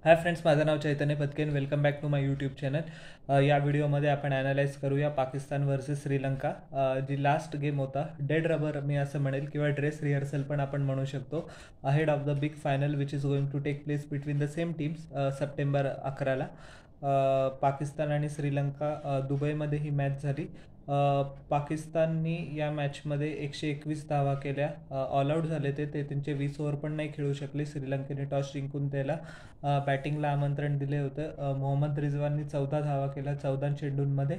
हाय friends, माझं नाव Chaitanya Patken. Welcome back to my YouTube channel. या व्हिडिओमध्ये आपण ॲनालाइज करूया पाकिस्तान वर्सेस श्रीलंका. जी लास्ट गेम होता, डेड रबर मी असं म्हणेल किंवा ड्रेस रिहर्सल पण आपण म्हणू शकतो, ahead of the big final which is going to take place between the same teams September 11ला. पाकिस्तान आणि श्रीलंका दुबईमध्ये ही मॅच झाली. पाकिस्ताननी या मॅचमध्ये 121 धावा केल्या. ऑल आऊट झाले ते त्यांचे 20 ओव्हर पण नाही खेळू शकले. श्रीलंकेने टॉस जिंकून त्याला बॅटिंगला आमंत्रण दिले होतं. मोहम्मद रिजवाननी 14 धावा केल्या 14 चेंडूंमध्ये.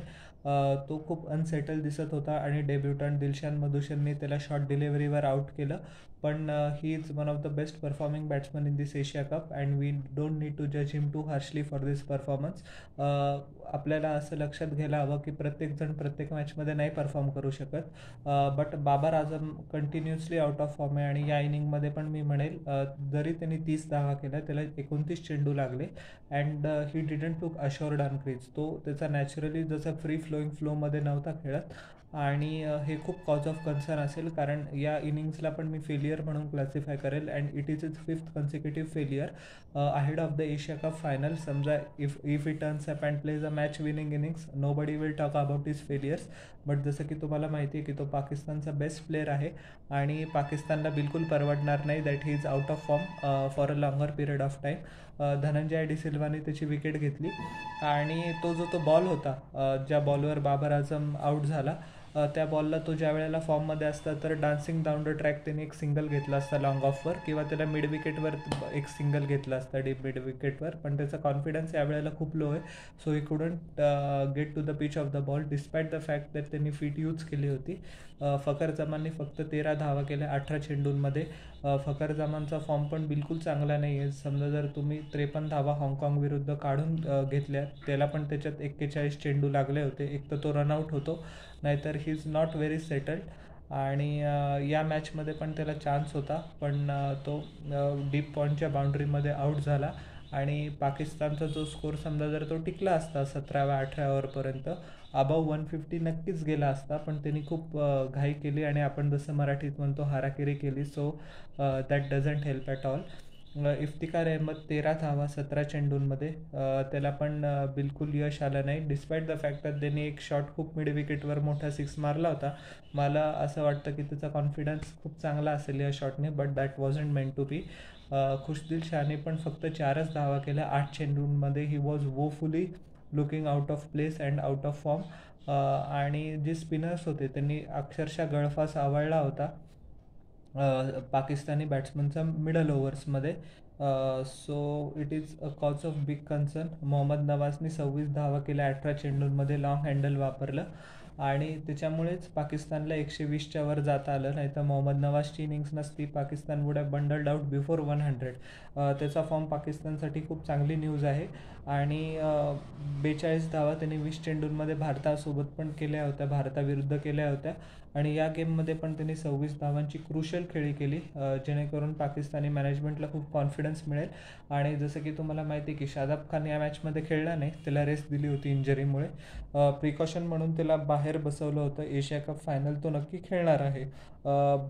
तो खूप अनसेटल दिसत होता आणि डेब्युटंट दिलशान मधुशननी त्याला शॉर्ट डिलिव्हरीवर आउट केलं. पण he is one of the best performing batsman in this Asia cup and we don't need to जज him too harshly for this performance. आपल्याला असं लक्षात घ्यायला हवं की प्रत्येकजण प्रत्येक मॅचमध्ये नाही परफॉर्म करू शकत. But Babar Azam continuously out of form आहे आणि या इनिंगमध्ये पण मी म्हणेल जरी त्यांनी 30 धावा केल्या, त्याला 29 चेंडू लागले अँड ही डिडंट टूक अशोर्ड ऑन क्रीज. तो त्याचा नॅचरली जसं फ्री फ्लोमध्ये नव्हता खेळत आणि हे खूप कॉज ऑफ कन्सर्न असेल, कारण या इनिंग्सला पण मी फेलियर म्हणून क्लासिफाय करेल and it is is 5th consecutive failure ahead of the Asia cup final. समजा if he turns up and plays a match winning innings, nobody will talk about his failures. But जसं की तुम्हाला माहिती आहे की तो पाकिस्तानचा best player आहे आणि पाकिस्तानला बिलकुल परवडणार नाही that he is out of form for a longer period of time. Dhananjaya डिसिल्वाने त्याची विकेट घेतली आणि तो जो बॉल होता, ज्या बॉलवर बाबर आझम आऊट झाला, त्या बॉलला तो ज्या वेळेला फॉर्ममध्ये असता तर डान्सिंग डाऊन द ट्रॅक त्याने एक सिंगल घेतला असता लॉंग ऑफवर, किंवा त्याला मिड विकेटवर एक सिंगल घेतला असता डीप मिड विकेटवर. पण त्याचा कॉन्फिडन्स यावेळेला खूप लो आहे, so he couldn't get to the pitch of the ball despite the fact that त्यांनी फीट यूज केली होती. फकर जमानने फक्त 13 धावा केल्या 18 चेंडूंमध्ये. फकर जमानचा फॉर्म पण बिलकुल चांगला नाही आहे. समजा जर तुम्ही 53 धावा हाँगकाँग विरुद्ध काढून घेतल्या, त्याला पण त्याच्यात 41 चेंडू लागले होते. एक तर तो रनआउट होतो, नाहीतर he is not very settled. आणि या मॅचमध्ये पण त्याला चान्स होता, पण तो डीप पॉईंटच्या बाउंड्रीमध्ये आऊट झाला आणि पाकिस्तानचा जो स्कोर समजा जर तो टिकला असता 17व्या-18व्या ओव्हरपर्यंत, अबाव 150 नक्कीच गेला असता. पण त्यांनी खूप घाई केली आणि आपण जसं मराठीत म्हणतो हाराकिरी केली. So that doesn't help at all. Iftikhar Ahmed 13 धावा 17 चेंडूंमध्ये, त्याला पण बिलकुल यश आलं नाही डिस्पाईट द फॅक्ट दॅट त्यांनी एक शॉट खूप मिड विकेटवर मोठा 6 मारला होता. मला असं वाटतं की त्याचा कॉन्फिडन्स खूप चांगला असेल या शॉटने, but that wasn't meant to be. Khushdil शाहने पण फक्त 4च धावा केल्या 8 चेंडूंमध्ये. He was woefully looking out of place and out of form. आणि जे स्पिनर्स होते त्यांनी अक्षरशः गळफास आवळला होता पाकिस्तानी बॅट्समनचा मिडल ओव्हर्समध्ये. So it is a cause of big concern. Mohammad नवाजनी 26 धावा केल्या 18 चेंडूंमध्ये, लॉंग हँडल वापरलं आणि त्याच्यामुळेच पाकिस्तानला 120च्या वर जाता आलं. नाही तर मोहम्मद नवाजची इनिंग्स नसती, Pakistan would have bundled out before 100. त्याचा फॉर्म पाकिस्तानसाठी खूप चांगली न्यूज आहे आणि 42 धावा त्यांनी 20 चेंडूंमध्ये भारतासोबत पण केल्या होत्या, भारताविरुद्ध केल्या होत्या. आणि या गेममध्ये पण त्यांनी 26 धावांची क्रुशल खेळी केली, जेणेकरून पाकिस्तानी मॅनेजमेंटला खूप कॉन्फिडन्स मिळेल. आणि जसं की तुम्हाला माहिती आहे की शादाब खान या मॅचमध्ये खेळला नाही, त्याला रेस्ट दिली होती इंजरीमुळे. प्रिकॉशन म्हणून त्याला बाहेर बसवलं होतं. एशिया कप फायनल तो नक्की खेळणार आहे,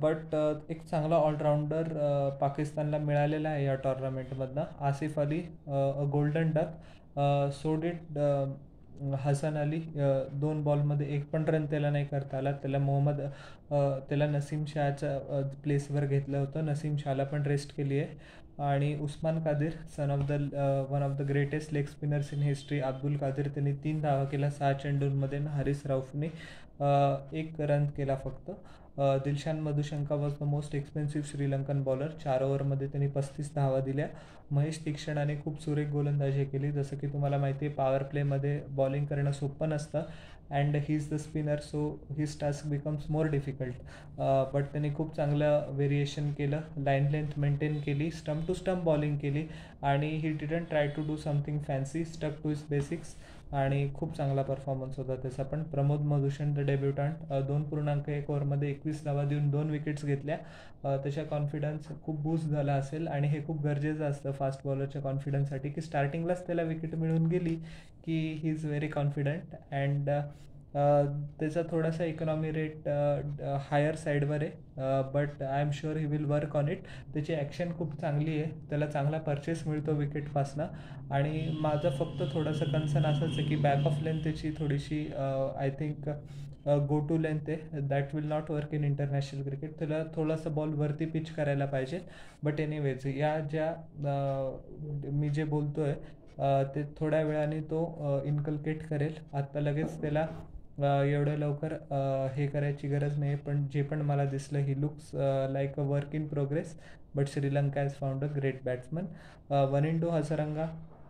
बट एक चांगला ऑलराऊंडर पाकिस्तानला मिळालेला आहे या टॉर्नामेंटमधनं. Asif Ali a golden duck. So did Hasan Ali. 2 बॉलमध्ये 1 पण रन त्याला नाही करता आला. त्याला नसीम शहाच्या प्लेसवर घेतलं होतं. नसीम शहाला पण रेस्ट केली आहे. आणि Usman Qadir, one of the greatest leg spinners in history, Abdul Qadir, त्यांनी 3 धावा केल्या 6 चेंडूंमध्ये. हारिस रौफने 1 रन केला फक्त. Dilshan Madushanka was the most expensive Sri Lankan bowler. 4 ओव्हरमध्ये त्यांनी 35 धावा दिल्या. महेश तीक्षणाने खूप सुरेख गोलंदाजी केली. जसं की तुम्हाला माहिती आहे पॉवर प्लेमध्ये बॉलिंग करणं सोपं नसतं and he is the spinner, so his task becomes more difficult. But त्यांनी खूप चांगलं व्हेरिएशन केलं, लाईन लेंथ मेंटेन केली, स्टम्प टू स्टम्प बॉलिंग केली आणि he didn't try to do something fancy, stuck to his basics आणि खूप चांगला परफॉर्मन्स होता त्याचा. पण प्रमोद मधुशन द डेब्युटंट 2.1 ओव्हरमध्ये 21 धावा देऊन 2 विकेट्स घेतल्या. त्याच्या कॉन्फिडन्स खूप बूस्ट झाला असेल आणि हे खूप गरजेचं असतं फास्ट बॉलरच्या कॉन्फिडन्ससाठी की स्टार्टिंगलाच त्याला विकेट मिळून गेली की he is very confident. And त्याचा थोडासा इकॉनॉमी रेट हायर साईडवर आहे, but I am sure he will work on it. त्याची ॲक्शन खूप चांगली आहे, त्याला चांगला परचेस मिळतो विकेटपासनं. आणि माझं फक्त थोडंसं कन्सर्न असंच आहे की बॅक ऑफ लेंथ त्याची थोडीशी I think go to length आहे. That will not work in international cricket. त्याला थोडासा बॉल वरती पिच करायला पाहिजे. बट एनिवेज या ज्या मी जे बोलतो आहे ते थोड्या वेळाने तो इन्कल्केट करेल. आत्ता लगेच त्याला एवढं लवकर हे करायची गरज नाही. पण जे पण मला दिसलं he looks like a work in progress. But Sri Lanka has found a great batsman. 1-2 Hasaranga.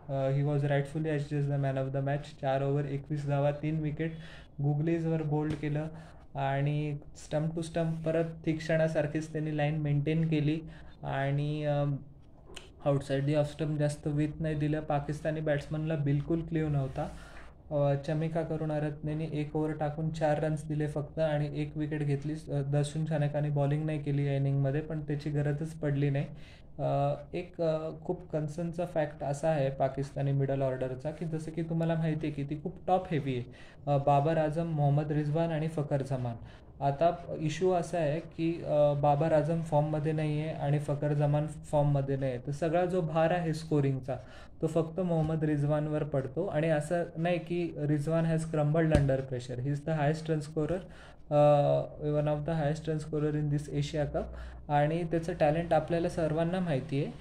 He was rightfully as the man of the match. 4 over 21 धावा 3 विकेट. गुगलीजवर बोल्ड केलं आणि स्टंप टू स्टंप परत तीक्षणासारखीच त्यांनी लाईन मेंटेन केली. आणि आउटसाईड दी ऑफ स्टंप जास्त with नाही दिलं. पाकिस्तानी बॅट्समनला बिलकुल क्लीव नव्हता. चमिका करुणारत्नेने 1 ओव्हर टाकून 4 रन्स दिले फक्त आणि 1 विकेट घेतली. दर्शन चाणक्याने बॉलिंग नाही केली या इनिंगमध्ये, पण त्याची गरजच पडली नाही. एक खूप कन्सर्नचा फॅक्ट असा आहे पाकिस्तानी मिडल ऑर्डरचा की जसं की तुम्हाला माहिती आहे की ती खूप टॉप हेवी आहे. बाबर आझम, मोहम्मद रिजवान आणि फखर जमान. आता इश्यू असा आहे की बाबर आझम फॉर्ममध्ये नाही आहे आणि फखर जमान फॉर्ममध्ये नाही आहे. तर सगळा जो भार आहे स्कोरिंगचा तो फक्त मोहम्मद रिजवानवर पडतो. आणि असं नाही की Rizwan has crumbled under pressure. He is the highest run scorer, one of the highest run scorer in this Asia cup. आणि त्याचं टॅलेंट आपल्याला सर्वांना माहिती आहे.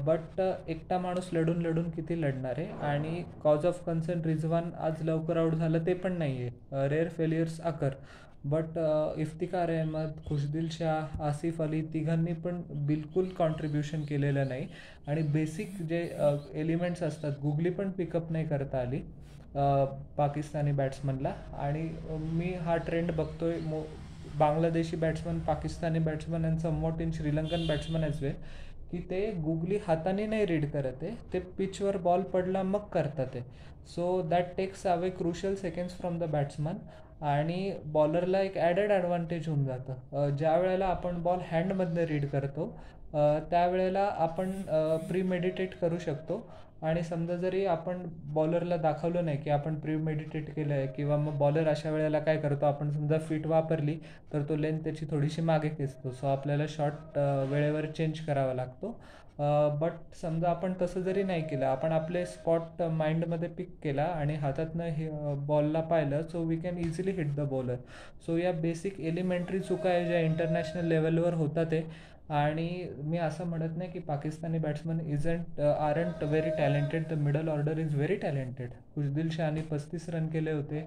बट एकटा माणूस लढून लढून किती लढणार आहे. आणि कॉज ऑफ कन्सर्न रिजवान आज लवकर आऊट झालं ते पण नाही आहे. Rare failures occur. But Iftikhar Ahmed, Khushdil Shah, Asif Ali तिघांनी पण बिलकुल कॉन्ट्रीब्युशन केलेलं नाही. आणि बेसिक जे एलिमेंट्स असतात गुगली पण पिकअप नाही करता आली पाकिस्तानी बॅट्समनला. आणि मी हा ट्रेंड बघतोय Bangladeshi batsman, Pakistani batsman and somewhat in Sri Lankan batsman as well की ते गुगली हाताने नाही रीड करत आहे, ते पिचवर बॉल पडला मग करतात आहे. So that takes away crucial seconds from the batsman. आणि बॉलरला एक ॲडेड ॲडव्हान्टेज होऊन जातं. ज्या वेळेला आपण बॉल हँडमधनं रीड करतो त्यावेळेला आपण प्रीमेडिटेट करू शकतो. आणि समजा जरी आपण बॉलरला दाखवलं नाही की आपण प्रीमेडिटेट केलं आहे किंवा मग बॉलर अशा वेळेला काय करतो, आपण समजा फिट वापरली तर तो लेंथ त्याची थोडीशी मागे खेचतो. सो आपल्याला शॉट वेळेवर चेंज करावा लागतो. बट समजा आपण तसं जरी नाही केलं, आपण आपले स्पॉट माइंडमध्ये पिक केला आणि हातातनं हे बॉलला पाहिलं, so we can easily hit the bowler. So या बेसिक एलिमेंटरी चुका आहे ज्या इंटरनॅशनल लेवलवर होतात आहे. आणि मी असं म्हणत नाही की Pakistani batsman aren't very talented. The middle order is very talented. Khushdil Shahane 35 run केले होते.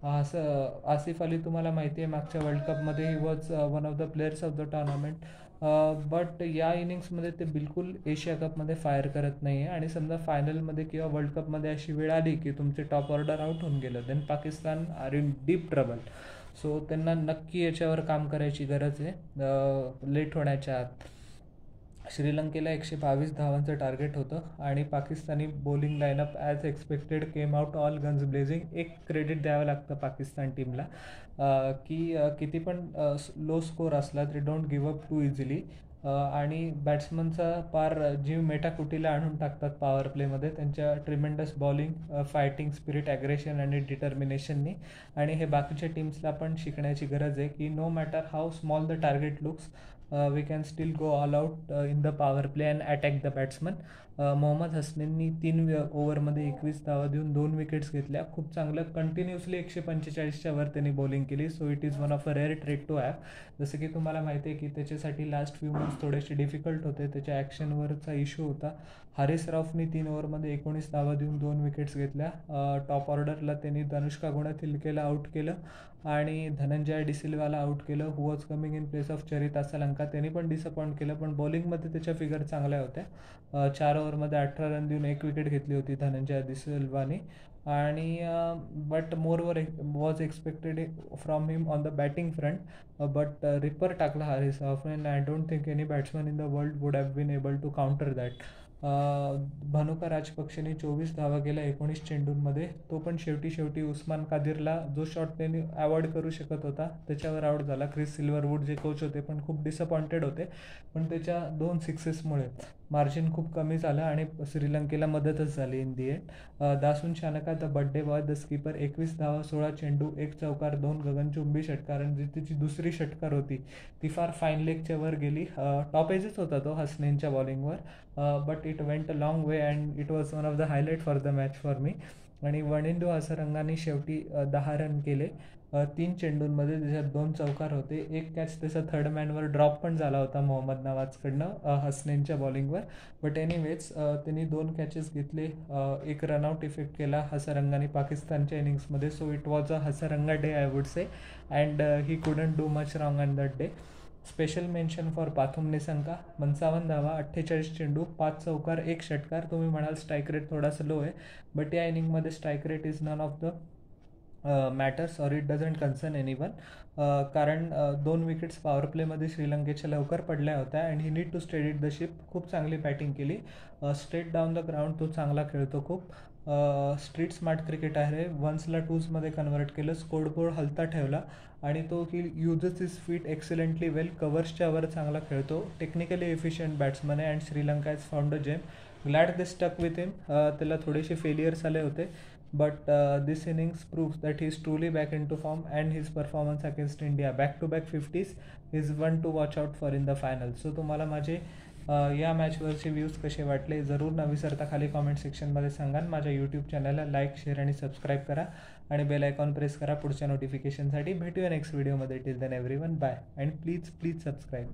आसिफ अली तुम्हाला माहिती आहे मागच्या वर्ल्ड कपमध्ये he was one of the players of the tournament. But या इनिंग्समध्ये ते बिलकुल एशिया कपमध्ये फायर करत नाही आहे. आणि समजा फायनलमध्ये किंवा वर्ल्ड कपमध्ये अशी वेळ आली की तुमचे टॉप ऑर्डर आउट होऊन गेलं, then Pakistan are in deep trouble. So त्यांना नक्की याच्यावर काम करायची गरज आहे लेट होण्याच्या आत. श्रीलंकेला 122 धावांचं टार्गेट होतं आणि Pakistani bowling line-up as expected came out all guns blazing. एक क्रेडिट द्यावं लागतं पाकिस्तान टीमला की किती पण लो स्कोर असला तरी don't give up too easily. आणि बॅट्समनचा पार जीव मेटाकुटीला आणून टाकतात पॉवर प्लेमध्ये त्यांच्या tremendous bowling, fighting spirit, aggression आणि डिटर्मिनेशननी. आणि हे बाकीच्या टीम्सला पण शिकण्याची गरज आहे की no matter how small the target looks, we can still go all out in the power play and attack the batsman. Mohammad हसनेंनी 3 ओव्हरमध्ये 21 धावा देऊन 2 विकेट्स घेतल्या. खूप चांगलं कंटिन्युअसली 145च्या वर त्यांनी बॉलिंग केली. So it is one of a rare trait to have. जसं की तुम्हाला माहिती आहे की त्याच्यासाठी लास्ट फ्यू मंथ्स थोडेसे डिफिकल्ट होते, त्याच्या ॲक्शनवरचा इश्यू होता. हारिस रौफनी 3 ओव्हरमध्ये 19 धावा देऊन 2 विकेट्स घेतल्या. टॉप ऑर्डरला त्यांनी तनुष्का गुणतिलकेला आऊट केलं आणि धनंजय डिसिल्वाला आऊट केलं, who was coming in place of Charith Asalanka. त्यांनी पण डिसअपॉइंट केलं, पण बॉलिंगमध्ये त्याच्या फिगर चांगल्या होत्या. 4 ओव्हरमध्ये 18 रन देऊन 1 विकेट घेतली होती धनंजय डिसिल्वाने. आणि but more was expected from him on the batting front. But ripper टाकला हारिस रौफने and I don't think any batsman in the world would have been able to counter that. Bhanuka राजपक्षेने 24 धावा केल्या 19 चेंडूंमध्ये. तो पण शेवटी उस्मान कादिरला जो शॉट त्यांनी अवॉइड करू शकत होता त्याच्यावर आऊट झाला. क्रिस सिल्वरवूड जे कोच होते पण खूप डिसअपॉइंटेड होते, पण त्याच्या 2 सिक्सेसमुळे मार्जिन खूप कमी झालं आणि श्रीलंकेला मदतच झाली in the end. Dasun Shanaka the birthday boy the skipper 21 धावा 16 चेंडू 1 चौकार 2 गगनचुंबी षटकार आणि तिची दुसरी षटकार होती ती फार फाईन लेगच्या वर गेली. टॉप एजच होता तो हसनेनच्या बॉलिंगवर, but it went a long way and it was one of the highlight for the match for me. आणि वनिंदू हसरंगाने शेवटी 10 रन केले 3 चेंडूंमध्ये, त्याच्यात 2 चौकार होते. एक कॅच त्याचा थर्ड मॅनवर ड्रॉप पण झाला होता मोहम्मद नवाजकडनं हसनेनच्या बॉलिंगवर. बट एनिवेज त्यांनी 2 कॅचेस घेतले, एक रनआउट इफेक्ट केला हसरंगाने पाकिस्तानच्या इनिंग्समध्ये. So it was a Hasaranga day I would say, and he couldn't do much wrong on that day. Special mention for Pathum Nissanka 55 धावा 48 चेंडू 5 चौकार 1 षटकार. तुम्ही म्हणाल स्ट्राईक रेट थोडासा लो आहे, बट या इनिंगमध्ये strike rate is none of the matters or it doesn't concern anyone. कारण 2 विकेट्स पॉवर प्लेमध्ये श्रीलंकेच्या लवकर पडल्या होत्या and he need to steady the ship. खूप चांगली बॅटिंग केली, स्ट्रेट डाऊन द ग्राउंड तो चांगला खेळतो खूप. स्ट्रीट स्मार्ट क्रिकेट आहे, वन्सला टूजमध्ये कन्वर्ट केलं, स्कोरबोर्ड हलता ठेवला आणि तो he uses is feet excellently well. कव्हर्सच्या वर चांगला खेळतो, टेक्निकली एफिशियंट बॅट्समन आहे and Sri Lanka is found a gem. Glad they stuck with him. त्याला थोडेसे फेलियर्स आले होते, but this innings proves that he is truly back into form and his performance against India back to back 50s is one to watch out for in the final. So तुम्हाला माझे या मॅचवरचे views कसे वाटले जरूर न विसरता खाली comment सेक्शनमध्ये सांगा. माझ्या यूट्यूब चॅनलला लाईक शेअर आणि सबस्क्राईब करा आणि बेल आयकॉन प्रेस करा पुढच्या नोटिफिकेशनसाठी. भेटूया नेक्स्ट व्हिडिओमध्ये. Till then everyone bye and please subscribe.